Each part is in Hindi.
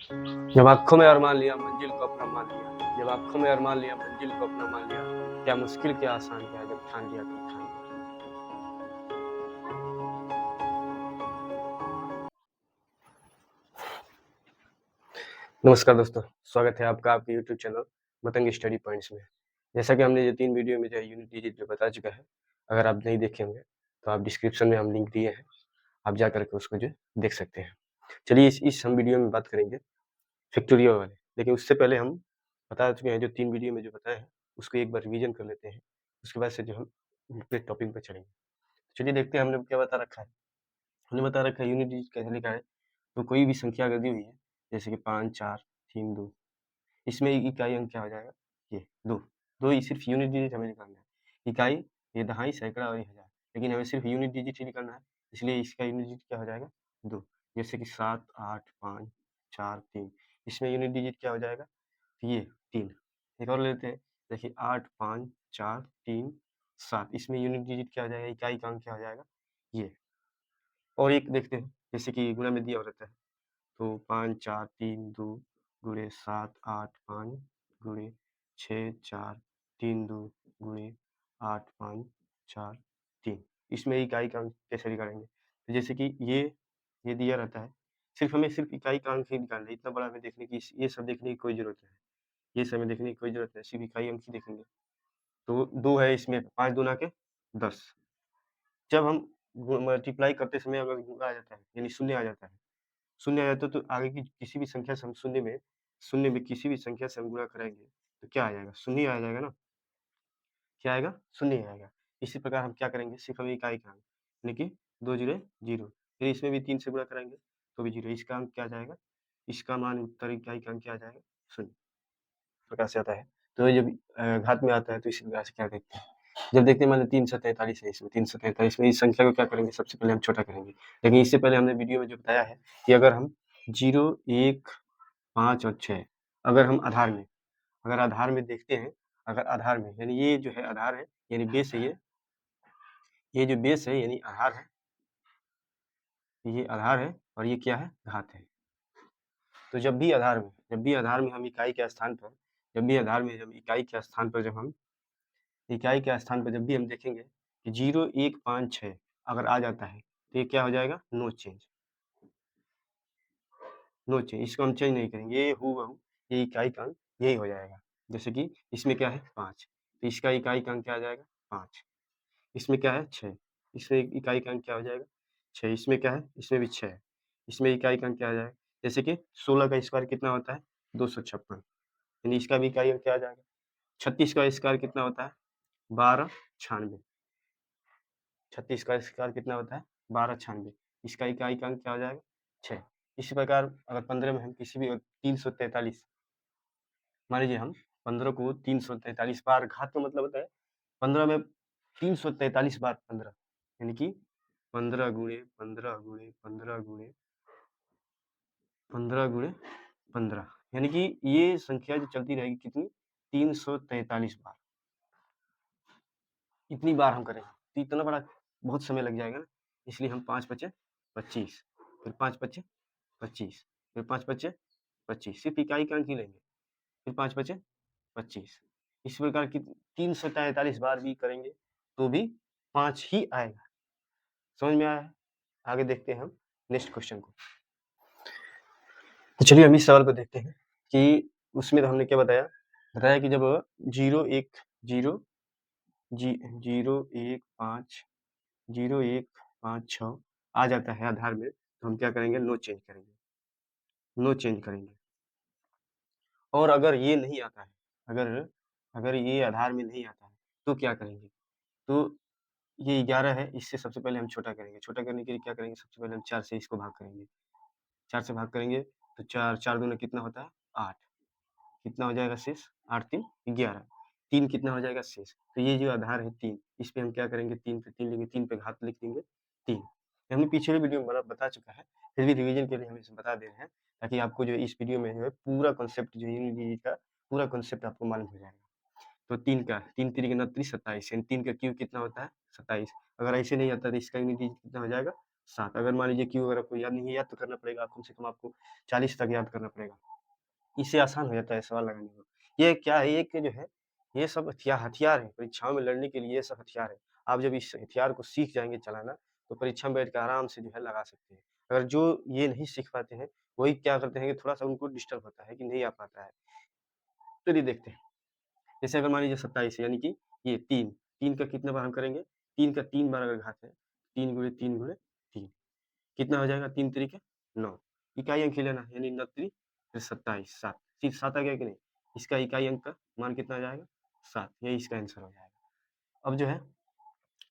जब आँखों में अरमान लिया मंजिल को अपना मान लिया, जब आँखों में अरमान लिया मंजिल को अपना मान लिया, क्या मुश्किल क्या आसान क्या है जब ठान लिया तो ठान लिया। नमस्कार दोस्तों, स्वागत है आपका आपके YouTube channel Matang study points में। जैसा कि हमने ये 3 वीडियो में जो है यूनिट डिजिट जो बता चुका है, अगर आप नहीं देखे होंगे तो आप डिस्क्रिप्शन में हम लिंक दिए हैं, आप जा करके उसको जो देख सकते हैं। चलिए इस हम वीडियो में बात करेंगे फैक्टोरियल वाले, लेकिन उससे पहले हम बता चुके हैं जो 3 वीडियो में जो बताया है, उसको एक बार रिवीजन कर लेते हैं। उसके बाद से जो हम अपने टॉपिक पे चलेंगे। चलिए देखते हैं हमने क्या बता रखा है। हमने बता रखा है यूनिट डिजिट कैसे लिखा है, तो कोई भी संख्या अगर दी हुई है, जैसे कि 5, 4, 3, 2, इसमें इकाई अंक क्या हो जाएगा? ये 2। 2 ही सिर्फ यूनिट डिजिट हमें निकालना है। इकाई ये दहाई, सैकड़ा और ये हज़ार, लेकिन हमें सिर्फ यूनिट डिजिट ही निकालना है, इसलिए इसका यूनिट डिजिट क्या हो जाएगा? 2। जैसे कि 7, 8, 5, 4, 3, इसमें यूनिट डिजिट क्या हो जाएगा? ये 3। एक और लेते हैं, देखिए 8, 5, 4, 3, 7, इसमें यूनिट डिजिट क्या हो जाएगा? इकाई का अंक क्या हो जाएगा? ये। और एक देखते हैं, जैसे कि गुणा में दिया रहता है, तो 5, 4, 3, 2 गुणे 7, 8, 5 गुणे 6, 4, 3, 2 गुणे 8, 5, 4, 3, इसमें इकाई का अंक कैसे निकालेंगे? तो जैसे कि ये दिया रहता है, हमें सिर्फ इकाई का अंक ही निकालना है, इतना बड़ा हमें देखने की ये सब देखने की कोई ज़रूरत नहीं है। ये सब हमें देखने की कोई ज़रूरत नहीं है, सिर्फ इकाई अंक ही देखेंगे। तो 2 है इसमें, 5 दूना के 10। जब हम मल्टीप्लाई करते समय अगर गुणा आ जाता है, यानी शून्य आ जाता है, शून्य आ जाता है तो आगे की किसी भी संख्या से हम शून्य में किसी भी संख्या से हम गुणा कराएँगे, तो क्या आ जाएगा? शून्य ही आ जाएगा ना? क्या आएगा? शून्य ही आएगा। इसी प्रकार हम क्या करेंगे? सिर्फ़ हम इकाई का अंक, यानी कि 2 जीरो 0, फिर इसमें भी 3 से गुणा कराएँगे, तो भी 0, इसका अंक क्या आ जाएगा? इसका मान उत्तर इकाई का अंक क्या आ जाएगा? 0, इस प्रकार से आता है। तो जब घात में आता है तो इसी प्रकार से क्या देखते हैं? जब देखते हैं मान लो 343 है इसमें, 343 में इस संख्या को क्या करेंगे? सबसे पहले हम छोटा करेंगे। लेकिन इससे पहले हमने वीडियो में जो बताया है कि अगर हम 0, 1, 5 और 6 अगर हम आधार में देखते हैं, अगर आधार में यानी ये जो है आधार है, यानी बेस है ये जो बेस है यानी आधार है, ये आधार है और ये क्या है? घात है। तो जब भी आधार में हम इकाई के स्थान पर जब भी हम देखेंगे कि 0, 1, 5, 6 अगर आ जाता है, तो ये क्या हो जाएगा? नो चेंज, इसको हम चेंज नहीं करेंगे, ये हूबहू ये इकाई का अंक यही हो जाएगा। जैसे कि इसमें क्या है? 5, तो इसका इकाई का अंक क्या आ जाएगा? 5। इसमें क्या है? 6, इसमें इकाई का अंक क्या हो जाएगा? 6, इसमें क्या है? इसमें भी 6 है, इसमें इकाई का अंक क्या आ जाएगा? जैसे कि 16 का स्क्वायर कितना होता है? 256, यानी इसका भी इकाई अंक क्या आ जाएगा? 36 का स्क्वायर कितना होता है? 1296, 36 का स्क्वायर कितना होता है? 1296, इसका इकाई का अंक क्या हो जाएगा? 6। इसी प्रकार अगर 15 में हम किसी भी 343 मान लीजिए हम 15 को 343 बार, घात का मतलब होता है 15 में 343 बार 15, यानी कि 15 गुणे 15 गुणे 15 गुणे 15 गुणे 15, यानी कि ये संख्या जो चलती रहेगी कितनी? 343 बार। इतनी बार हम करेंगे तो इतना बड़ा बहुत समय लग जाएगा ना, इसलिए हम 5 पचे 25, फिर 5 पचे 25, फिर 5 पचे 25, सिर्फ इकाई का अंक ही लेंगे, फिर 5 पचे 25, इस प्रकार की 343 बार भी करेंगे तो भी 5 ही आएगा। समझ में आया है? आगे देखते हैं हम नेक्स्ट क्वेश्चन को। तो चलिए हम इस सवाल को देखते हैं कि उसमें तो हमने क्या बताया कि जब 0 1 0 0 1 5 0 1 5 6 आ जाता है आधार में, तो हम क्या करेंगे? नो चेंज करेंगे। और अगर ये नहीं आता है, अगर ये आधार में नहीं आता है, तो क्या करेंगे? तो ये 11 है, इससे सबसे पहले हम छोटा करेंगे। छोटा करने के लिए क्या करेंगे? सबसे पहले हम 4 से इसको भाग करेंगे। 4 से भाग करेंगे तो 4 दूनी कितना होता है? 8, कितना हो जाएगा शेष? 8 3 11, 3 कितना हो जाएगा शेष? तो ये जो आधार है 3, इस पे हम क्या करेंगे? 3 पे 3 लेंगे, 3 पे घात लिख देंगे 3। ये हमने पिछले वीडियो में बता चुका है, फिर भी रिवीजन के लिए हम इसे बता दे रहे हैं, ताकि आपको जो इस वीडियो में जो है पूरा कॉन्सेप्ट जो यूनिट का पूरा कॉन्सेप्ट आपको मालूम हो जाएगा। तो 3 तिरी के 29 27, यानी 3 का क्यूब कितना होता है? 27। अगर ऐसे नहीं आता तो इसका यूनिट डिजिट कितना हो जाएगा? 7। अगर मान लीजिए क्यू अगर आपको याद नहीं है, याद तो करना पड़ेगा, कम से कम आपको 40 तक याद करना पड़ेगा। इससे आसान हो जाता है सवाल लगाने में। ये क्या है, एक जो है, ये सब हथियार है, परीक्षाओं में लड़ने के लिए ये सब हथियार है। आप जब इस हथियार को सीख जाएँगे चलाना, तो परीक्षा में बैठ के आराम से जो है लगा सकते हैं। अगर जो ये नहीं सीख पाते हैं, वही क्या करते हैं कि थोड़ा-सा उनको डिस्टर्ब होता है कि नहीं आ पाता है। चलिए देखते हैं। जैसे अगर मान लीजिए 27 यानी कि ये 3, 3 का कितने बार हम करेंगे? 3 का 3 बार अगर घात है, 3 गुणे 3 गुणे 3, कितना हो जाएगा? 3 तिरिके 9, इकाई अंक ही लेना है, यानी 9 तिरी फिर 27, 7, सिर्फ 7 आ गया कि नहीं? इसका इकाई अंक का मान कितना आ जाएगा? 7, यही इसका आंसर हो जाएगा। अब जो है,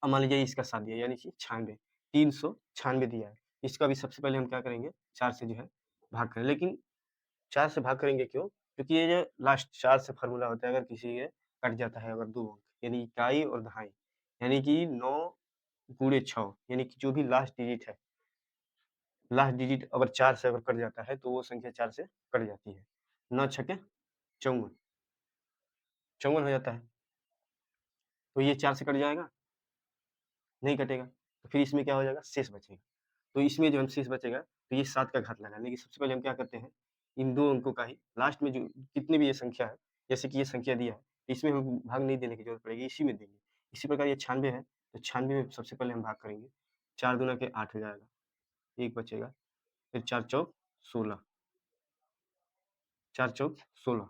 अब मान लीजिए इसका 7 दिया यानी कि 96, 396 दिया है। इसका भी सबसे पहले हम क्या करेंगे? 4 से जो है भाग करें, लेकिन 4 से भाग करेंगे क्यों? क्योंकि ये जो लास्ट 4 से फ़ॉर्मूला होता है, अगर किसी के कट जाता है अगर 2 अंक, यानी इकाई और दहाई, यानी कि 9 गुणे 6, यानी कि जो भी लास्ट डिजिट अगर 4 से अगर कट जाता है, तो वो संख्या 4 से कट जाती है। 9 छक्के 54, 54 हो जाता है। तो ये 4 से कट जाएगा? नहीं कटेगा। तो फिर इसमें क्या हो जाएगा? शेष बचेगा। तो इसमें जो हम शेष बचेगा, तो ये 7 का घात लगाना है। लेकिन सबसे पहले हम क्या करते हैं, इन 2 अंकों का ही लास्ट में जो कितनी भी ये संख्या है, जैसे कि ये संख्या दिया है, इसमें हम भाग नहीं देने की ज़रूरत पड़ेगी, इसी में देंगे। इसी प्रकार ये 96 है, तो 96 में सबसे पहले हम भाग करेंगे। 4 दूना के 8 हो जाएगा, 1 बचेगा, फिर 4 चौक 16, 4 चौक 16,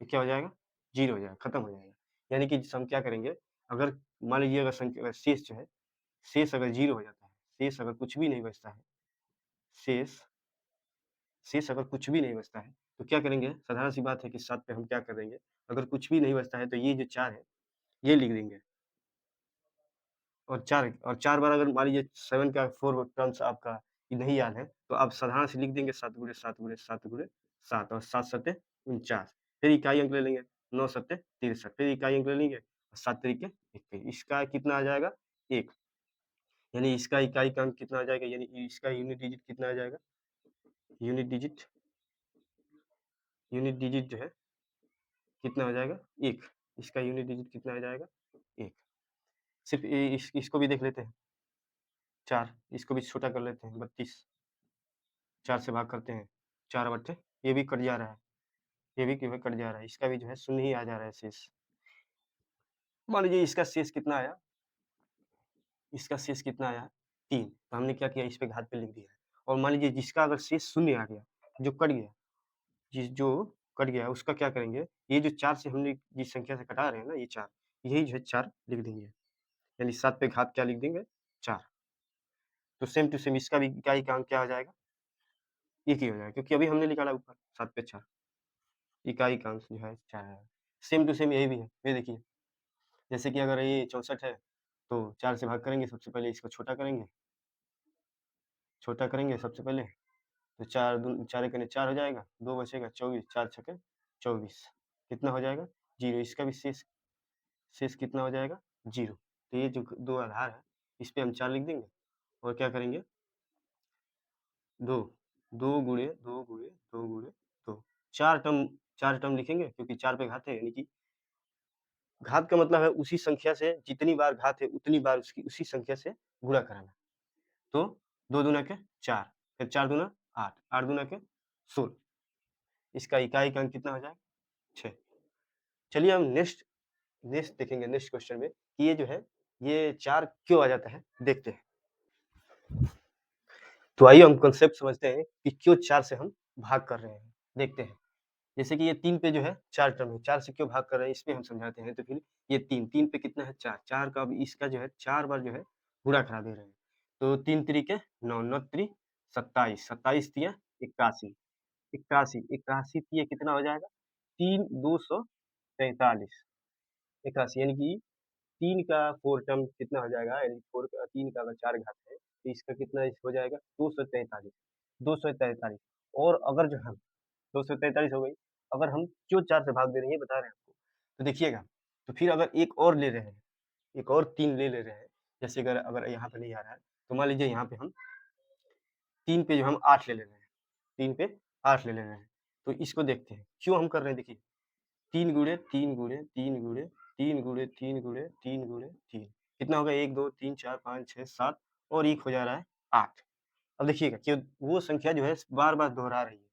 ये क्या हो जाएगा? 0 हो जाएगा, खत्म हो जाएगा। यानी कि हम क्या करेंगे, अगर मान लीजिए अगर संख्या अगर शेष जो है, शेष अगर 0 हो जाता है, शेष अगर कुछ भी नहीं बचता है, शेष शेष अगर कुछ भी नहीं बचता है, तो क्या करेंगे? साधारण सी बात है कि 7 पे हम क्या करेंगे, अगर कुछ भी नहीं बचता है, तो ये जो 4 है, ये लिख देंगे। और 4 बार अगर मान लीजिए 7 का 4 टर्म्स आपका नहीं याद है, तो आप साधारण से लिख देंगे 7 गुणे 7 गुणे 7 गुणे 7, और 7 सत्ते 49, फिर इकाई अंक ले लेंगे, 9 सत्ते 63, फिर इकाई अंक ले लेंगे, 7 तरीके 21, इसका कितना आ जाएगा? 1, यानी इसका इकाई का अंक कितना आ जाएगा, यानी इसका यूनिट डिजिट कितना आ जाएगा? यूनिट डिजिट यूनिट डिजिट जो है कितना हो जाएगा? 1, इसका यूनिट डिजिट कितना आ जाएगा? 1। सिर्फ इसको भी देख लेते हैं, 4, इसको भी छोटा कर लेते हैं, 32, 4 से भाग करते हैं, 4 बट्टे, ये भी कट जा रहा है, ये भी क्यों कट जा रहा है, इसका भी जो है शून्य ही आ जा रहा है शेष। मान लीजिए इसका शेष कितना आया? इसका शेष कितना आया? 3, तो हमने क्या किया, इस पे घात पे लिख दिया है। और मान लीजिए जिसका अगर शेष शून्य आ गया, जो कट गया, जो कट गया उसका क्या करेंगे, ये जो 4 से हमने जिस संख्या से घटा रहे हैं ना, ये 4, यही जो है 4 लिख देंगे, यानी 7 पे घात क्या लिख देंगे? 4। तो सेम टू सेम इसका भी इकाई का अंक क्या हो जाएगा? 1 ही हो जाएगा, क्योंकि अभी हमने निकाला ऊपर 7 पे 4, इकाई का अंक जो है 4 है। सेम टू सेम यही भी है, ये देखिए, जैसे कि अगर ये 64 है, तो 4 से भाग करेंगे, सबसे पहले इसको छोटा करेंगे सबसे पहले, तो 4 एकने 4 हो जाएगा, 2 बचेगा 24, 4 छक्के 24, कितना हो जाएगा? 0, इसका भी शेष कितना हो जाएगा? 0। तो ये जो 2 आधार है, इस पे हम 4 लिख देंगे, और क्या करेंगे? 2, 2 गुणे 2 गुणे 2 गुणे 2, 4 टर्म लिखेंगे, क्योंकि 4 पे घात है, यानी कि घात का मतलब है उसी संख्या से जितनी बार घात है उतनी बार उसकी उसी संख्या से गुणा कराना। तो 2 दूना के 4, फिर 4 दूना 8, 8 दूना के 16, इसका इकाई का अंक कितना हो जाएगा? 6। चलिए हम नेक्स्ट देखेंगे, नेक्स्ट क्वेश्चन में कि ये जो है, ये 4 क्यों आ जाता है, देखते हैं। तो आइए हम कंसेप्ट समझते हैं कि क्यों 4 से हम भाग कर रहे हैं, देखते हैं। जैसे कि ये 3 पे जो है 4 टर्म है, 4 से क्यों भाग कर रहे हैं, इसमें हम समझाते हैं। तो फिर ये 3 पे कितना है? 4, 4 का अब इसका जो है 4 बार जो है गुणा करा दे रहे हैं। तो 3 तिरिके 9, 9 तिरी 27, 27 तिया 81, 81, 81 तिया कितना हो जाएगा? 3 243, 81, यानी कि 3 का 4 टर्म कितना हो जाएगा, यानी 4 का 3 का अगर 4 घात है, तो इसका कितना हो जाएगा? 243, 243। और अगर जो हम 243 हो गई, अगर हम क्यों 4 से भाग दे रहे हैं ये बता रहे हैं आपको। तो देखिएगा, तो फिर अगर एक और ले रहे हैं, एक और 3 ले रहे हैं, जैसे अगर अगर यहाँ पे नहीं आ रहा है, तो मान लीजिए यहाँ पे हम 3 पे जो हम 8 ले रहे हैं, 3 पे 8 ले रहे हैं, तो इसको देखते हैं क्यों हम कर रहे हैं। देखिए, 3 गुणे 3 गुणे 3 गुणे 3 गुणे 3 गुणे 3 गुणे 3, कितना होगा? 1 2 3 4 5 6 7 और 1 हो जा रहा है 8। अब देखिएगा कि वो संख्या जो है बार-बार दोहरा रही है।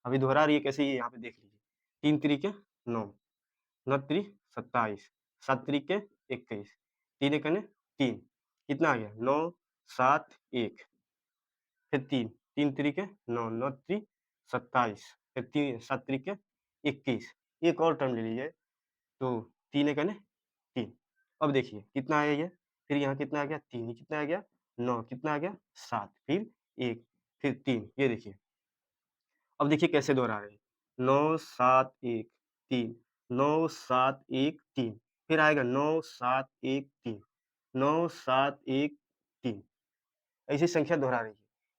अभी दोहरा रही है कैसे, ये यहाँ पे देख लीजिए। 3 तिरिके 9, 9 तिरिक 27, 7 तिरिके 21, 3 एकने 3, कितना आ गया 9, 7, 1, फिर 3, 3 तिरिके 9, 9 तिरिक 27, फिर 3, 7 तिरिके 21। एक और टर्म ले लीजिए, तो 3 एकने 3। अब देखिए कितना आया ये, फिर यहाँ कितना आ गया 3, ये कितना आ गया 9, कितना आ गया 7, फिर 1, फिर 3, ये देखिए। अब देखिए कैसे दोहरा रहे हैं, 9, 7, 1, 3, 9, 7, 1, 3, फिर आएगा 9, 7, 1, 3, 9, 7, 1, 3, ऐसी संख्या दोहरा रही है।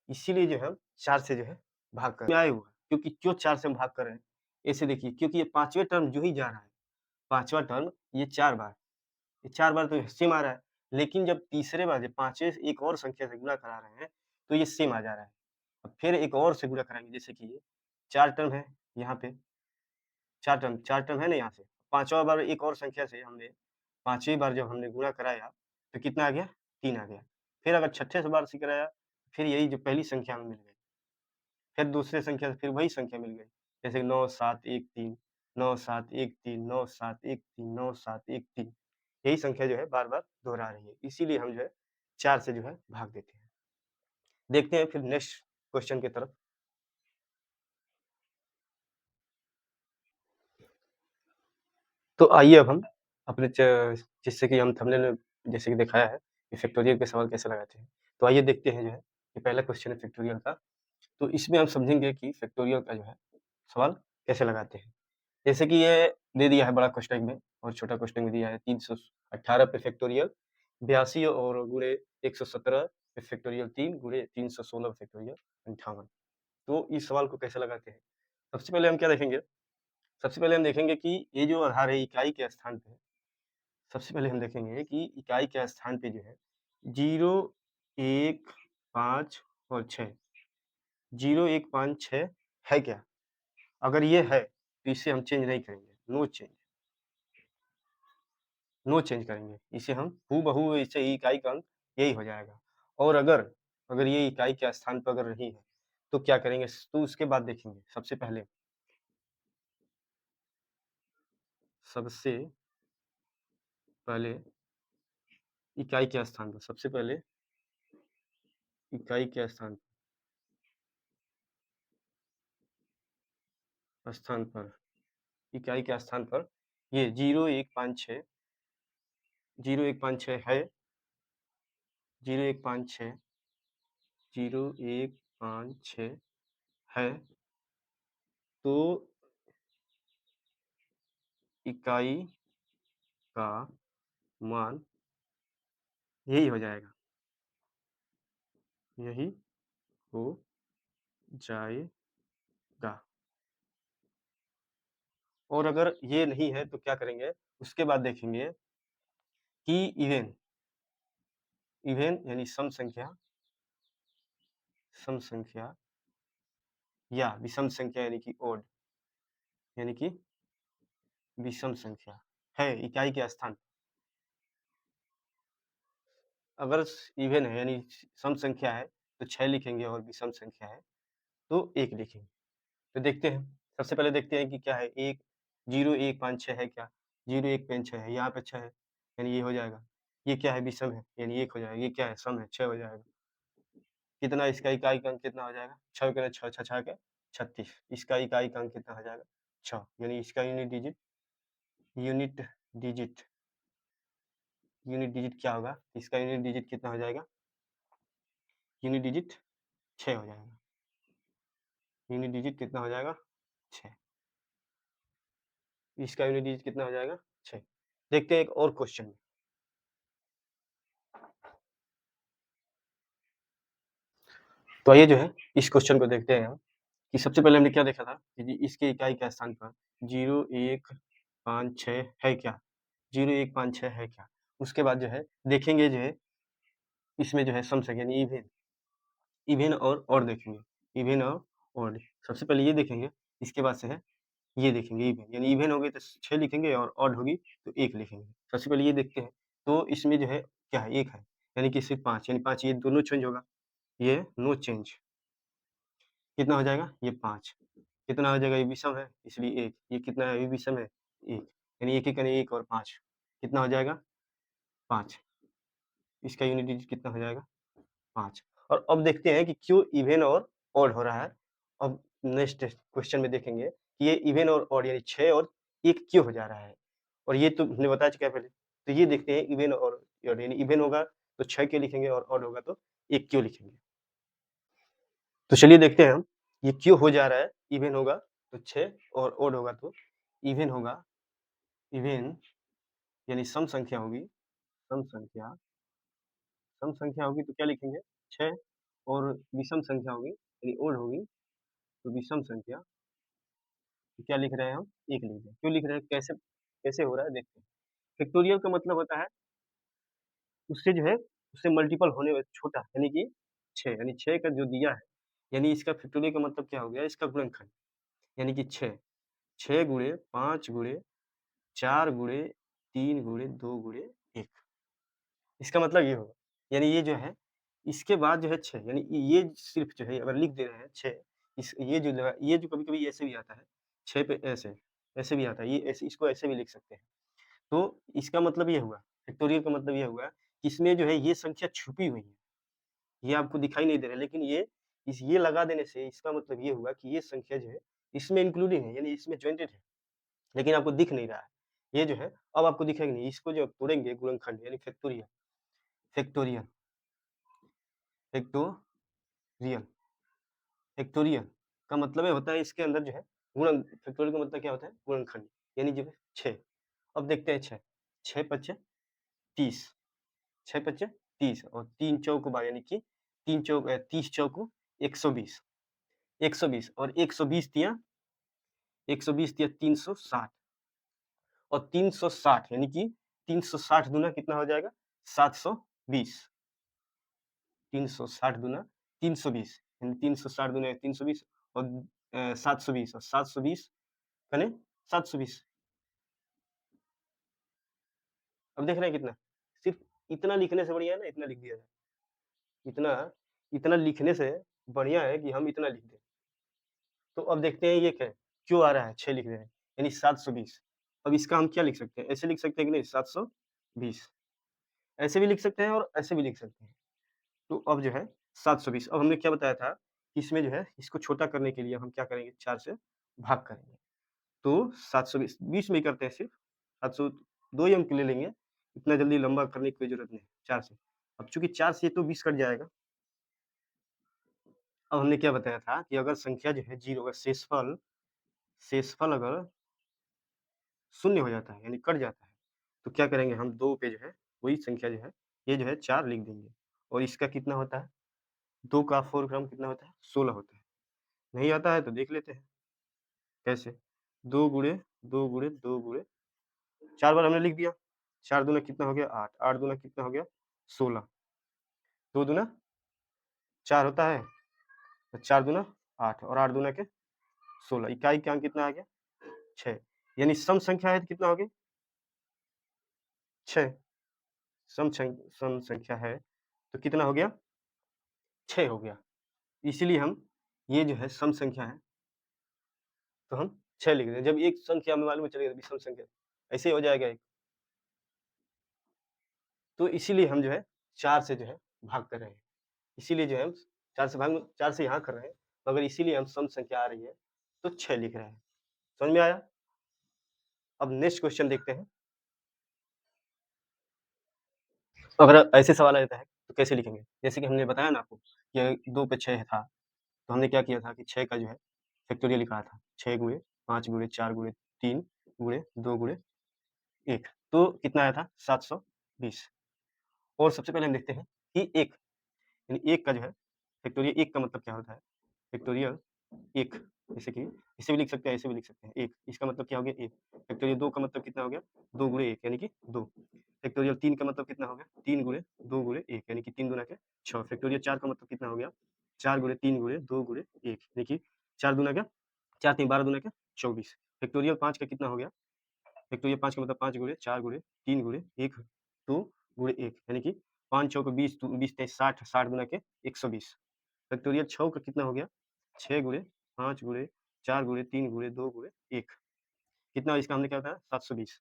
इसीलिए जो है 4 से जो है भाग कर आए हुआ है, क्योंकि क्यों 4 से हम भाग कर रहे हैं, ऐसे देखिए क्योंकि ये 5वें टर्म जो ही जा रहा है, 5वां टर्म ये 4 बार, ये 4 बार तो सेम आ रहा है, लेकिन जब तीसरे बार जब 5वें एक और संख्या से गुणा करा रहे हैं, तो ये सेम आ जा रहा है। अब फिर एक और से गुणा कराएँगे, जैसे कि ये 4 टर्म है यहाँ पे, 4 टर्म है ना यहाँ से, 5वां बार एक और संख्या से हमने 5वीं बार जब हमने गुणा कराया, तो कितना आ गया 3 आ गया। फिर अगर छठे से बार से कराया, फिर यही जो पहली संख्या हमें मिल गई। फिर दूसरे संख्या से फिर वही संख्या मिल गई, जैसे 9, 7, 1, 3, 9, 7, 1, 3, 9, 7, 1, 3, 9, 7, 1, 3, यही संख्या जो है बार-बार दोहरा रही है, इसीलिए हम जो है 4 से जो है भाग देते हैं। देखते हैं फिर नेक्स्ट क्वेश्चन की तरफ। तो आइए अब हम अपने जिससे कि हम थंबनेल में जैसे कि दिखाया है कि फैक्टोरियल के सवाल कैसे लगाते हैं। तो आइए देखते हैं जो है कि पहला क्वेश्चन है फैक्टोरियल का। तो इसमें हम समझेंगे कि फैक्टोरियल का जो है सवाल कैसे लगाते हैं। जैसे कि ये दे दिया है बड़ा क्वेश्चन में और छोटा क्वेश्चन में दिया है 318 पे फैक्टोरियल, 82 और गुणे 117 पे फैक्टोरियल 3 गुणे 316 पे फैक्टोरियल 58। तो इस सवाल को कैसे लगाते हैं? सबसे पहले हम क्या देखेंगे? सबसे पहले हम देखेंगे कि ये जो आधार है इकाई के स्थान पे, सबसे पहले हम देखेंगे कि इकाई के स्थान पे जो है 0, 1, 5 और 6, 0, 1, 5, 6 है क्या? अगर ये है तो इसे हम चेंज नहीं करेंगे, नो चेंज करेंगे। इसे हम हूबहू इसे इकाई का अंक यही हो जाएगा। और अगर अगर ये इकाई के स्थान पर अगर नहीं है, तो क्या करेंगे? तो उसके बाद देखेंगे सबसे पहले इकाई के स्थान पर, सबसे पहले इकाई के स्थान पर, इकाई के स्थान पर ये 0, 1, 5, 6, 0, 1, 5, 6 है, 0, 1, 5, 6, 0, 1, 5, 6 है, तो इकाई का मान यही हो जाएगा, यही हो जाएगा। और अगर ये नहीं है तो क्या करेंगे? उसके बाद देखेंगे कि इवन इवन यानी सम संख्या या विषम संख्या यानी कि ओड, यानी कि विषम संख्या है इकाई के स्थान। अगर इवन है यानी सम संख्या है तो 6 लिखेंगे और विषम संख्या है तो 1 लिखेंगे। तो देखते हैं, सबसे पहले देखते हैं कि क्या है, 1, 0, 1, 5, 6 है क्या? 0, 1, 5, 6 है, यहाँ पे 6 है, यानी ये हो जाएगा। ये क्या है? विषम है, यानी 1 हो जाएगा। ये क्या है? सम है, 6 हो जाएगा। कितना इसका इकाई का अंक कितना हो जाएगा? 6 के 6, 6 6 के 36। इसका इकाई का अंक कितना हो जाएगा? 6, यानी इसका यूनिट डिजिट यूनिट डिजिट क्या होगा? इसका यूनिट डिजिट कितना हो जाएगा? यूनिट डिजिट 6 हो जाएगा। यूनिट डिजिट कितना हो जाएगा? 6। इसका यूनिट डिजिट कितना हो जाएगा? 6। देखते हैं एक और क्वेश्चन। तो आइए जो है इस क्वेश्चन को देखते हैं हम कि सबसे पहले हमने क्या देखा था कि जी इसके इकाई के स्थान पर 0, 1, 5, 6 है क्या? 0, 1, 5, 6 है क्या? उसके बाद जो है देखेंगे जो है इसमें जो है सम संख्या यानी इवन और देखेंगे, इवन और ऑड। सबसे पहले ये देखेंगे, इसके बाद से है ये देखेंगे इवन, यानी इवन होगी तो 6 लिखेंगे और ऑड होगी तो 1 लिखेंगे। सबसे पहले ये देखते हैं, तो इसमें जो है क्या है? 1 है, यानी कि सिर्फ 5, यानी 5 ये दोनों चेंज होगा, ये नो चेंज। कितना हो जाएगा? ये 5। कितना हो जाएगा? ये विषम है इसलिए 1। ये कितना है? ये विषम है 1, यानी 1 यानी 1 और 5 कितना हो जाएगा? 5। इसका यूनिट डिजिट कितना हो जाएगा? 5। और अब देखते हैं कि क्यों इवन और ऑड हो रहा है। अब नेक्स्ट क्वेश्चन में देखेंगे कि ये इवन और ऑड यानी 6 और 1 क्यों हो जा रहा है, और ये तो हमने बता चुका है पहले। तो ये देखते हैं इवन और ऑड, यानी इवन होगा तो 6 क्यों लिखेंगे और ऑड होगा तो 1 क्यों लिखेंगे। तो चलिए देखते हैं हम ये क्यों हो जा रहा है। इवन होगा तो 6 और ऑड होगा तो इवन होगा। इवन यानी सम संख्या होगी, सम संख्या, सम संख्या होगी तो क्या लिखेंगे? 6। और विषम संख्या होगी यानी ओड होगी तो विषम संख्या, तो क्या लिख रहे हैं हम? 1 लिख रहे हैं। क्यों लिख रहे हैं? कैसे कैसे हो रहा है देखते हैं। फैक्टोरियल का मतलब होता है उससे जो है उससे मल्टीपल होने वाला छोटा, यानी कि 6, यानी 6 का जो दिया है, यानी इसका फैक्टोरियल का मतलब क्या हो गया? इसका गुणनखंड, यानी कि 6। 6 गुणे 5 गुणे 4 गुणे 3 गुणे 2 गुणे 1, इसका मतलब ये होगा। यानी ये जो है इसके बाद जो है 6, यानी ये सिर्फ जो है अगर लिख दे रहे हैं 6, इस ये जो कभी-कभी ऐसे भी आता है 6 पे ऐसे, ऐसे भी आता है। ये ऐसे इसको ऐसे भी लिख सकते हैं। तो इसका मतलब ये हुआ, फैक्टोरियल का मतलब ये हुआ कि इसमें जो है ये संख्या छुपी हुई है। ये आपको दिखाई नहीं दे रहा है, लेकिन ये लगा देने से इसका मतलब ये हुआ कि ये संख्या जो है इसमें इंक्लूडिंग है, यानी इसमें जॉइंटेड है, लेकिन आपको दिख नहीं रहा है। ये जो है अब आपको दिखेगा नहीं। इसको जो तोड़ेंगे गुणनखंड यानी फैक्टोरियल, फैक्टोरियल, फैक्टोरियल, फैक्टोरियल का मतलब ये होता है इसके अंदर जो है गुणन, फैक्टोरियल का मतलब क्या होता है? गुणनखंड, यानी जो है 6। अब देखते हैं 6, 6 पच्चे 30, 6 पच्चे 30 और 3 चौक 12, यानी कि 3 चौक 30 चौको 120, 120 और 120 दिया 120 दिया 360 और 360 यानी कि 360 दूना कितना हो जाएगा? 720। 360 दूना 320, यानी 360 दूना 320 और 720 और 720 कने 720। अब देख रहे हैं कितना? सिर्फ इतना लिखने से बढ़िया है ना इतना लिख दिया जाए। इतना इतना लिखने से बढ़िया है कि हम इतना लिख दें। तो अब देखते हैं ये क्या है? क्यों आ रहा है? 6 लिख रहे हैं, यानी 720। अब इसका हम क्या लिख सकते हैं? ऐसे लिख सकते हैं कि नहीं? 720 ऐसे भी लिख सकते हैं और ऐसे भी लिख सकते हैं। तो अब जो है 720, अब हमने क्या बताया था कि इसमें जो है इसको छोटा करने के लिए हम क्या करेंगे? 4 से भाग करेंगे। तो 720 20 में ही करते हैं सिर्फ, 702 ही अंक ले लेंगे। इतना जल्दी लंबा करने की कोई ज़रूरत नहीं है 4 से। अब चूँकि 4 से तो 20 कट जाएगा। अब हमने क्या बताया था कि अगर संख्या जो है 0 अगर शेषफल अगर शून्य हो जाता है यानी कट जाता है, तो क्या करेंगे हम 2 पे जो है वही संख्या जो है ये जो है 4 लिख देंगे। और इसका कितना होता है? 2 का 4 ग्राम कितना होता है? 16 होता है। नहीं आता है तो देख लेते हैं कैसे? 2 गुणे 2 गुणे 2 गुणे 4 बार हमने लिख दिया। 4 दूना कितना हो गया? 8, 8 दूना कितना हो गया? 16, 2 दूना 4 होता है, तो 4 दूना 8 और 8 दूना के 16, इकाई का अंक कितना आ गया? 6, यानी सम संख्या है तो कितना हो गया? 6, सम संख्या है तो कितना हो गया? 6 हो गया। इसीलिए हम ये जो है सम संख्या है तो हम 6 लिख दें। जब एक संख्या हमें मालूम चलेगा विषम संख्या, ऐसे ही हो जाएगा एक। तो इसीलिए हम जो है 4 से जो है भाग कर रहे हैं। इसीलिए जो है हम 4 से 4 से यहाँ कर रहे हैं, मगर इसीलिए हम सम संख्या आ रही है तो 6 लिख रहे हैं। समझ में आया? अब नेक्स्ट क्वेश्चन देखते हैं। अगर ऐसे सवाल आ जाता है तो कैसे लिखेंगे? जैसे कि हमने बताया ना आपको कि 2 पे 6 था, तो हमने क्या किया था कि 6 का जो है फैक्टोरियल निकाला था। 6 गुणे 5 गुणे 4 गुणे 3 गुणे 2 गुणे 1, तो कितना आया था? 720। और सबसे पहले हम देखते हैं कि 1 यानी 1 का जो है फैक्टोरियल 1 का मतलब क्या होता है? फैक्टोरियल 1, जैसे कि इसे भी लिख सकते हैं, ऐसे भी लिख सकते हैं 1, इसका मतलब क्या हो गया? 1। फैक्टोरियल 2 का मतलब कितना हो गया? 2 गुणे 1 यानी कि 2। फैक्टोरियल 3 का मतलब कितना हो गया? 3 गुणे 2 गुणे 1 यानी कि 3 दूना के 6। फैक्टोरियल 4 का मतलब कितना हो गया? 4 गुणे 3 गुणे 2 गुणे 1 यानी कि 4 दूना क्या? 4 3 12 दूना क्या? 24। फैक्टोरियल 5 का कितना हो गया? फैक्टोरियल 5 का मतलब 5 गुणे 4 गुणे 3 गुणे 1 2 गुणे 1 यानी कि 5 चौके 20, 20 तेईस 60, 60 गुना के 120। फैक्टोरियल 6 का कितना हो गया? 6 गुणे 5 गुणे 4 गुणे 3 गुणे 2 गुणे 1, कितना इसका हमने क्या बताया? 720।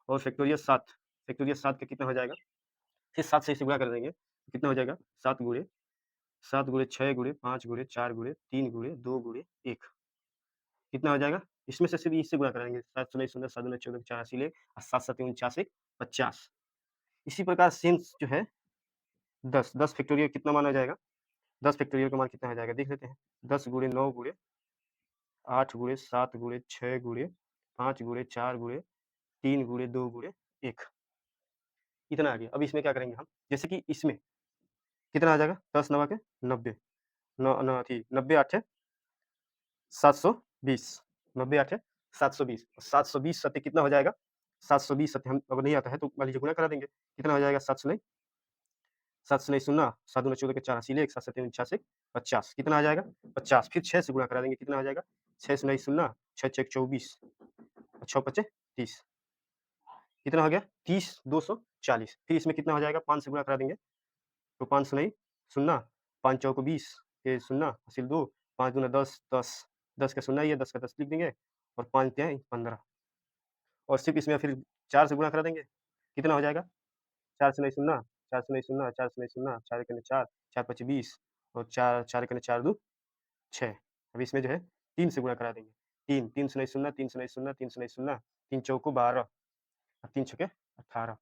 और फैक्टोरियल 7, फैक्टोरियल 7 का कितना हो जाएगा? फिर 7 से इसे गुणा कर देंगे, कितना हो जाएगा? 7 गुणे 6 गुणे 5 गुणे 4 गुणे 3 गुणे 2 गुणे 1, कितना हो जाएगा? इसमें से सिर्फ इससे गुणा कराएंगे, 7 सुना 14 7 14 84 ले और 7 7 49 50। इसी प्रकार सेम जो है 10 फैक्टोरियल कितना मान आ जाएगा? 10 फैक्टोरियल का मान कितना आ जाएगा देख लेते हैं। 10 गुणे 9 गुणे 8 गुणे 7 गुणे 6 गुणे 5 गुणे 4 गुणे 3 गुणे 2 गुणे 1, इतना आ गया। अब इसमें क्या करेंगे हम, जैसे कि इसमें कितना आ जाएगा? 10 नवा के 90, 90 8 720, 90 8 720, 720 सत्य कितना हो जाएगा? 720 सत्य हम अगर नहीं आता है तो मान लीजिए गुणा करा देंगे, कितना हो जाएगा? 7 से नहीं सुनना, 7 दूना 14 के 84 ले 1 7 7 49 50, कितना आ जाएगा? 50। फिर 6 से गुणा करा देंगे, कितना आ जाएगा? 6 से नहीं सुनना, 6 6 24 और 6 5 30, कितना हो गया? 30 240। फिर इसमें कितना हो जाएगा? 5 से गुणा करा देंगे तो 5 से नहीं सुनना, 5 चौको 20 के सुनना हासिल 2, 5 दूना 10 10, 10 का सुनना ही है, 10 का 10 लिख देंगे और 5 तिहाई 15, और सिर्फ इसमें फिर 4 से गुणा करा देंगे, कितना हो जाएगा? 4 से नहीं सुनना, 4 से नहीं सुनना, 4 से नहीं सुनना, 4 एकने 4, 4 पचे 20 और 4 4 एकने 4 दू 6। अब इसमें जो है 3 से गुणा करा देंगे, 3 3 से नहीं सुनना, 3 से नहीं सुनना, 3 से नहीं सुनना, 3 चौको 12 और 3 छके 18,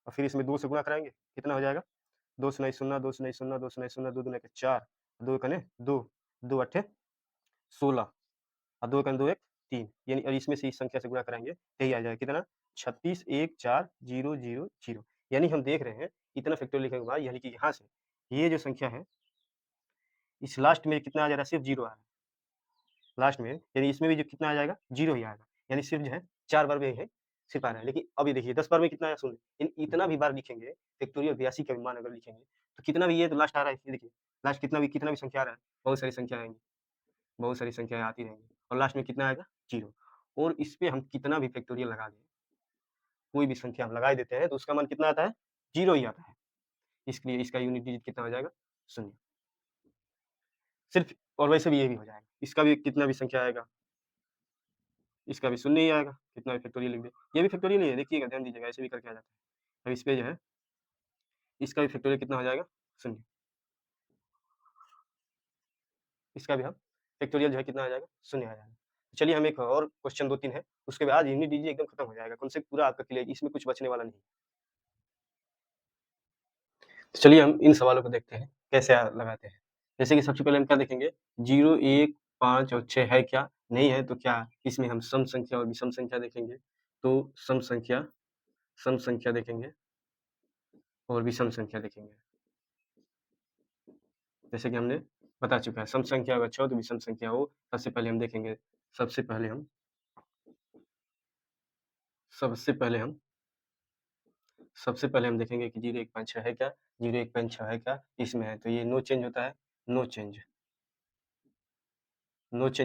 और फिर इसमें 2 से गुणा कराएंगे, कितना हो जाएगा? 2 से नहीं सुनना, 2 से नहीं सुनना, 2 से नहीं सुनना, 2 दूना के 4, 2 एकने 2, 2 अट्ठे 16 और 2 एकने 2 1 3, यानी और इसमें से इस संख्या से गुणा कराएंगे, यही आ जाएगा कितना? 36 1 4 0 0 0। यानी हम देख रहे हैं इतना फैक्टोरियल लिखने के बाद, यानी कि यहाँ से ये जो संख्या है इस लास्ट में कितना आ जा रहा है? सिर्फ 0 आ रहा है लास्ट में, यानी इसमें भी जो कितना आ जाएगा? 0 ही आएगा, यानी सिर्फ जो है 4 बार में है सिर्फ आ रहा है। लेकिन अभी देखिए 10 बार में कितना आया सुन, इतना भी बार लिखेंगे फैक्टोरियल 82 का भी मान अगर लिखेंगे तो कितना भी, ये तो लास्ट आ रहा है, ये देखिए लास्ट कितना भी संख्या आ रहा है, बहुत सारी संख्या आएंगी, बहुत सारी संख्याएं आती रहेंगी और लास्ट में कितना आएगा? 0। और इस पे हम कितना भी फैक्टोरियल लगा दें, कोई भी संख्या हम लगा देते हैं तो उसका मान कितना आता है? 0 ही आता है। इसलिए इसका यूनिट डिजिट कितना हो जाएगा? 0 सिर्फ। और वैसे भी ये भी हो जाएगा, इसका भी कितना भी संख्या आएगा इसका भी 0 ही आएगा, कितना भी फैक्टोरियल लिख दे, ये भी फैक्टोरियल ही है, देखिएगा ध्यान दीजिएगा, ऐसे भी करके आ जाता है। अब इस पे जो है इसका भी फैक्टोरियल कितना हो जाएगा? 0, इसका भी हम फैक्टोरियल जो है कितना आ जाएगा? 0 आ जाएगा। चलिए हम एक और क्वेश्चन 2-3 है, उसके बाद यूनिट डिजिट एकदम खत्म हो जाएगा, कॉन्सेप्ट पूरा आपका क्लियर, इसमें कुछ बचने वाला नहीं। तो चलिए हम इन सवालों को देखते हैं कैसे लगाते हैं। जैसे कि सबसे पहले हम क्या देखेंगे, 0 1 5 और 6 है क्या? नहीं है तो क्या? इसमें हम सम संख्या और विषम संख्या देखेंगे, तो सम संख्या देखेंगे और विषम संख्या देखेंगे। जैसे कि हमने बता चुका है, सम संख्या अगर 6 तो विषम संख्या हो, सबसे पहले हम देखेंगे, सबसे पहले हम सबसे पहले हम देखेंगे कि 0 1 5 6 है क्या? 0 1 5 6 है क्या? इसमें है तो ये नो चेंज होता है, नो चेंज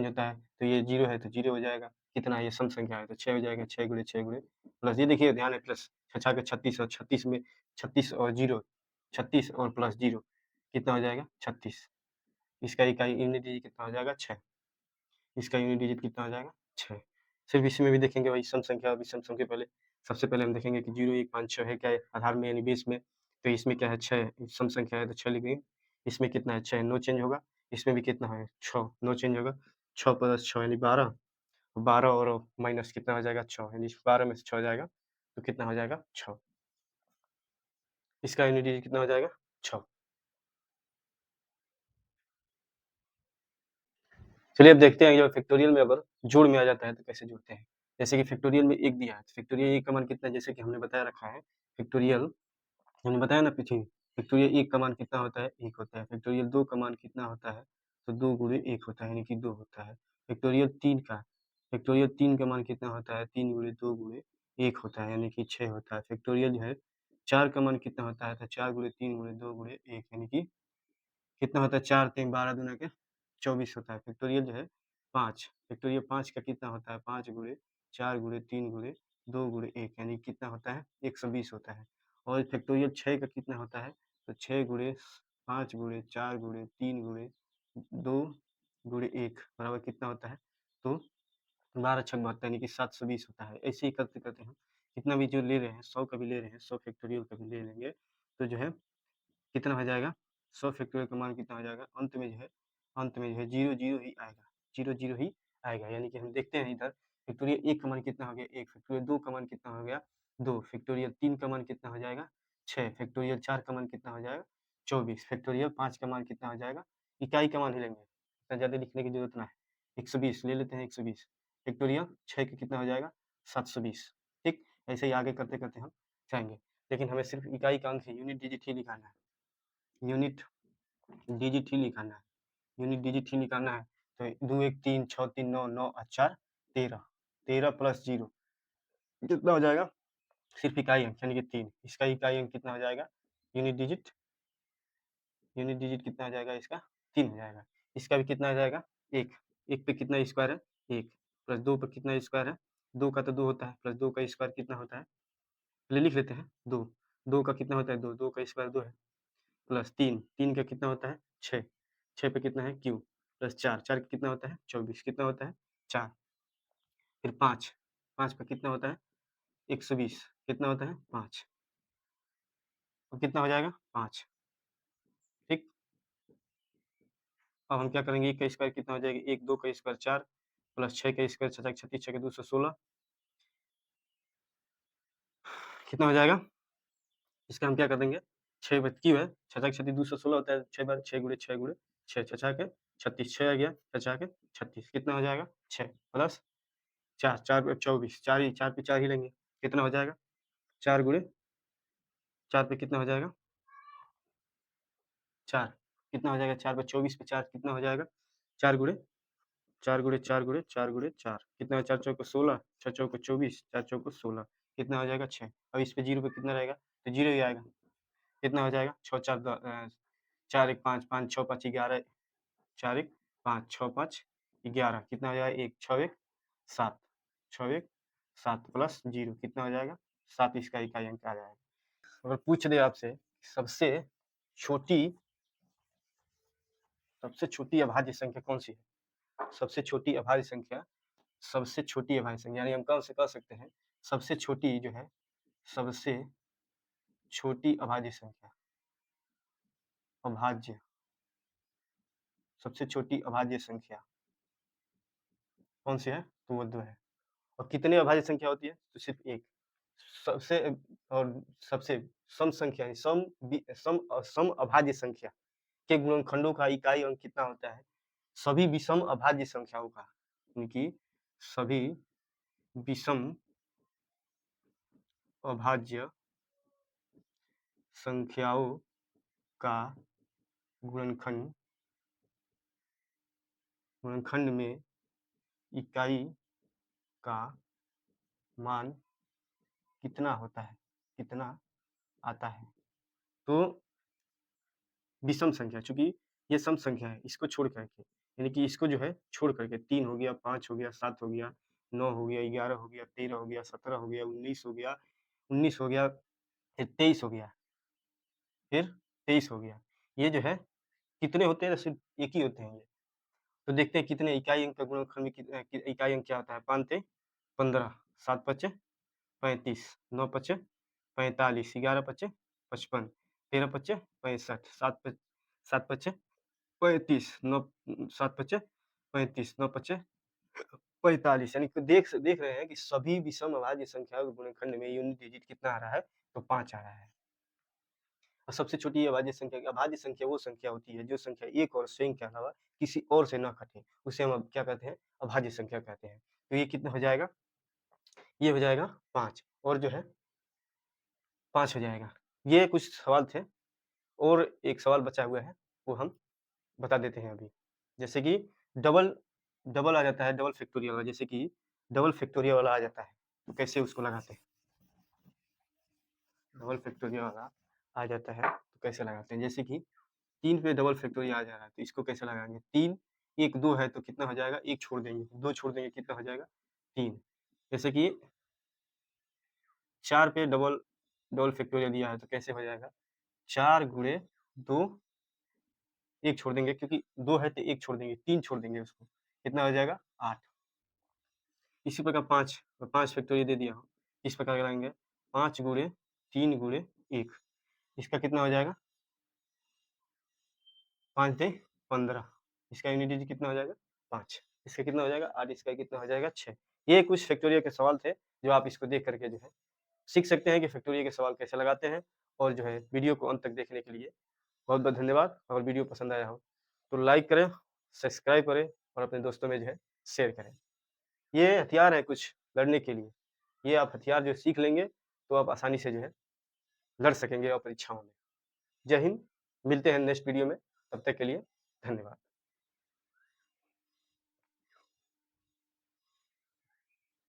होता है, तो ये 0 है तो 0 हो जाएगा। कितना है? ये सम संख्या है तो 6 हो जाएगा, 6 गुणे 6 गुणे प्लस, ये देखिए ध्यान है, प्लस 6 छक्के 36 और 36 में 36 और 0, 36 और प्लस 0 कितना हो जाएगा? 36। इसका इकाई यूनिट डिजिट कितना हो जाएगा? 6। इसका यूनिट डिजिट कितना हो जाएगा? 6। सिर्फ इसमें भी देखेंगे वही सम संख्या और विषम संख्या। पहले सबसे पहले हम देखेंगे कि 0 1 5 6 है क्या है आधार में, यानी बेस में, तो इसमें क्या है? 6 सम संख्या है तो 6 लिखेंगे। इसमें कितना है? 6 नो चेंज होगा। इसमें भी कितना है? 6 नो चेंज होगा। 6 प्लस 6 यानी 12, 12 और माइनस कितना हो जाएगा? 6, यानी 12 में से 6 जाएगा तो कितना हो जाएगा? 6। इसका यूनिट डिजिट कितना हो जाएगा? 6। चलिए अब देखते हैं, जब फैक्टोरियल में अगर जोड़ में आ जाता है तो कैसे जोड़ते हैं। जैसे कि फैक्टोरियल में 1 दिया है, फैक्टोरियल 1 का मान कितना है? जैसे कि हमने बताया रखा है, फैक्टोरियल हमने बताया ना पीछे, फैक्टोरियल 1 का मान कितना होता है? 1 होता है। फैक्टोरियल 2 का मान कितना होता है? तो 2 गुणे 1 होता है, यानी कि 2 होता है। फैक्टोरियल 3 का मान कितना होता है? 3 गुणे 2 गुणे 1 होता है, यानी कि 6 होता है। फैक्टोरियल जो है 4 का मान कितना होता है? तो 4 गुणे 3 गुणे 2 गुणे 1, यानी कि कितना होता है? 4 3 12 दूना के 24 होता है। फैक्टोरियल जो है 5, फैक्टोरियल 5 का कितना होता है? 5 गुणे 4 गुणे 3 गुणे 2 गुणे 1, यानी कितना होता है? 120 होता है। और फैक्टोरियल 6 का कितना होता है, तो 6 गुणे 5 गुणे 4 गुणे 3 गुणे 2 गुणे 1 बराबर कितना होता है, तो 12 छक 72 यानी कि 720 होता है। ऐसे ही करते करते हम कितना भी जो ले रहे हैं 100 का भी ले रहे हैं, 100 फैक्टोरियल का भी ले लेंगे, तो जो है कितना हो जाएगा, 100 फैक्टोरियल का मान कितना हो जाएगा, अंत में जो है 0 0 ही आएगा, 0 0 ही आएगा। यानी कि हम देखते हैं इधर फैक्टोरियल 1 का मान कितना हो गया 1, फैक्टोरियल 2 का मान कितना हो गया 2, फैक्टोरियल 3 का मान कितना हो जाएगा 6, फैक्टोरियल 4 का मान कितना हो जाएगा 24, फैक्टोरियल 5 का मान कितना हो जाएगा, इकाई का मान ही लेंगे, इतना ज़्यादा लिखने की जरूरत ना है, 120 ले लेते हैं 120, फैक्टोरियल 6 का कितना हो जाएगा 720। ठीक, ऐसे ही आगे करते करते हम जाएंगे, लेकिन हमें सिर्फ इकाई का अंक है, यूनिट डिजिट ही लिखाना है, यूनिट डिजिट ही लिखाना है, यूनिट डिजिट ही निकालना है। तो 2 1 3 6 3 9 9 और 4 13, 13 प्लस 0 कितना हो जाएगा, सिर्फ इकाई अंक यानी कि 3, इसका इकाई अंक कितना हो जाएगा, यूनिट डिजिट कितना हो जाएगा इसका 3 हो जाएगा, इसका भी कितना हो जाएगा 1, 1 पे कितना स्क्वायर है 1, प्लस 2 पे कितना स्क्वायर है 2 का तो 2 होता है, प्लस 2 का स्क्वायर कितना होता है, पहले लिख लेते हैं 2, 2 का कितना होता है 2, 2 का स्क्वायर 2 है, प्लस 3, 3 का कितना होता है 6, 6 पे कितना है क्यू, प्लस 4, 4 का कितना होता है 24, कितना होता है 4, फिर 5, 5 पे कितना होता है 120, कितना होता है 5, तो कितना हो जाएगा 5। ठीक, अब हम क्या करेंगे, 1 का स्क्वायर कितना हो जाएगा 1, 2 का स्क्वायर 4, प्लस 6 का स्क्वायर 6 36 6 के 216, कितना हो जाएगा, इसका हम क्या कर देंगे 6 बच क्यू है 6 36 216 होता है, 6 बार 6 गुणे 6 गुणे 6 6 के 36, 6 आ गया 6 के 36, कितना हो जाएगा 6 प्लस 4, 4 पे 24, 4 ही 4 पे 4 ही लेंगे, कितना हो जाएगा 4 गुणे 4 पे कितना हो जाएगा 4, कितना हो जाएगा 4 पे 24 पे 4 कितना हो जाएगा 4 गुणे 4 गुणे 4 गुणे 4 गुणे 4, कितना है 4 चौको 16, 6 चौको 24, 4 चौको 16, कितना हो जाएगा 6, अब इस पे 0 पे कितना रहेगा, तो 0 ही आएगा, कितना हो जाएगा 6 4 4 1 5 5 6 5 11, 4 1 5 6 5 11, कितना हो जाएगा 1 6 1 7, 6 1 7 प्लस 0 कितना हो जाएगा 7, इसका इकाई अंक आ जाएगा। अगर पूछ दे आपसे सबसे छोटी अभाज्य संख्या कौन सी है, सबसे छोटी अभाज्य संख्या, सबसे छोटी अभाज्य संख्या यानी हम कौन से कह सकते हैं सबसे छोटी जो है, सबसे छोटी अभाज्य संख्या, अभाज्य, सबसे छोटी अभाज्य संख्या कौन सी है, तो वो 2 है। और कितने अभाज्य संख्या होती है, तो सिर्फ एक, सबसे और सबसे सम संख्या सम अभाज्य संख्या के गुणनखंडों का इकाई अंक कितना होता है, सभी विषम अभाज्य संख्याओं का, उनकी सभी विषम अभाज्य संख्याओं का गुणनखंड में इकाई का मान कितना होता है, कितना आता है, तो विषम संख्या, चूंकि ये सम संख्या है, इसको छोड़ करके यानी कि इसको जो है छोड़ करके 3 हो गया 5 हो गया 7 हो गया 9 हो गया 11 हो गया 13 हो गया 17 हो गया 19 हो गया 19 हो गया फिर 23 हो गया फिर 23 हो गया, ये जो है कितने होते हैं, सिर्फ एक ही होते हैं ये, तो देखते हैं कितने इकाई अंक का गुणनखंड में इकाई अंक क्या होता है, 5 × 15, 7 × 5 35, 9 × 5 45, 11 × 5 55, 13 × 5 65, 7 × 5 35, 9 7 × 5 35, 9 × 5 45, यानी कि देख रहे हैं कि सभी विषम अभाज्य संख्याओं के गुणनखंड में यूनिट डिजिट कितना आ रहा है, तो 5 आ रहा है। और सबसे छोटी अभाज्य संख्या वो संख्या होती है जो संख्या एक और स्वयं के अलावा किसी और से न घटे, उसे हम अब क्या कहते हैं, अभाज्य संख्या कहते हैं। तो ये कितना हो जाएगा, ये हो जाएगा 5, और जो है 5 हो जाएगा। ये कुछ सवाल थे, और एक सवाल बचा हुआ है वो हम बता देते हैं अभी, जैसे कि डबल आ जाता है, डबल फैक्टोरियल वाला, जैसे कि डबल फैक्टोरियल वाला आ जाता है, तो कैसे उसको लगाते हैं, डबल फैक्टोरियल वाला आ जाता है तो कैसे लगाते हैं, जैसे कि 3 पे डबल फैक्टोरियल आ जा रहा है, तो इसको कैसे लगाएंगे, 3 1 2 है तो कितना हो जाएगा, 1 छोड़ देंगे, 2 छोड़ देंगे, कितना हो जाएगा 3, जैसे कि 4 पे डबल डबल फैक्टोरियल दिया है तो कैसे हो जाएगा, 4 गुणे 2, 1 छोड़ देंगे क्योंकि 2 है तो 1 छोड़ देंगे, 3 छोड़ देंगे उसको, कितना हो जाएगा 8। इसी प्रकार 5 फैक्टोरियल दे दिया हूँ, इस प्रकार कराएंगे 5 गुणे 3 गुणे 1, इसका कितना हो जाएगा 5 दे 15, इसका यूनिट डिजिट कितना हो जाएगा 5, इसका कितना हो जाएगा 8, इसका कितना हो जाएगा 6। ये कुछ फैक्टोरियल के सवाल थे जो आप इसको देख करके जो है सीख सकते हैं कि फैक्टोरियल के सवाल कैसे लगाते हैं। और जो है वीडियो को अंत तक देखने के लिए बहुत बहुत धन्यवाद। अगर वीडियो पसंद आया हो तो लाइक करें, सब्सक्राइब करें और अपने दोस्तों में जो है शेयर करें। ये हथियार है कुछ लड़ने के लिए, ये आप हथियार जो सीख लेंगे तो आप आसानी से जो है लड़ सकेंगे और परीक्षाओं में। जय हिंद, मिलते हैं नेक्स्ट वीडियो में, तब तक के लिए धन्यवाद।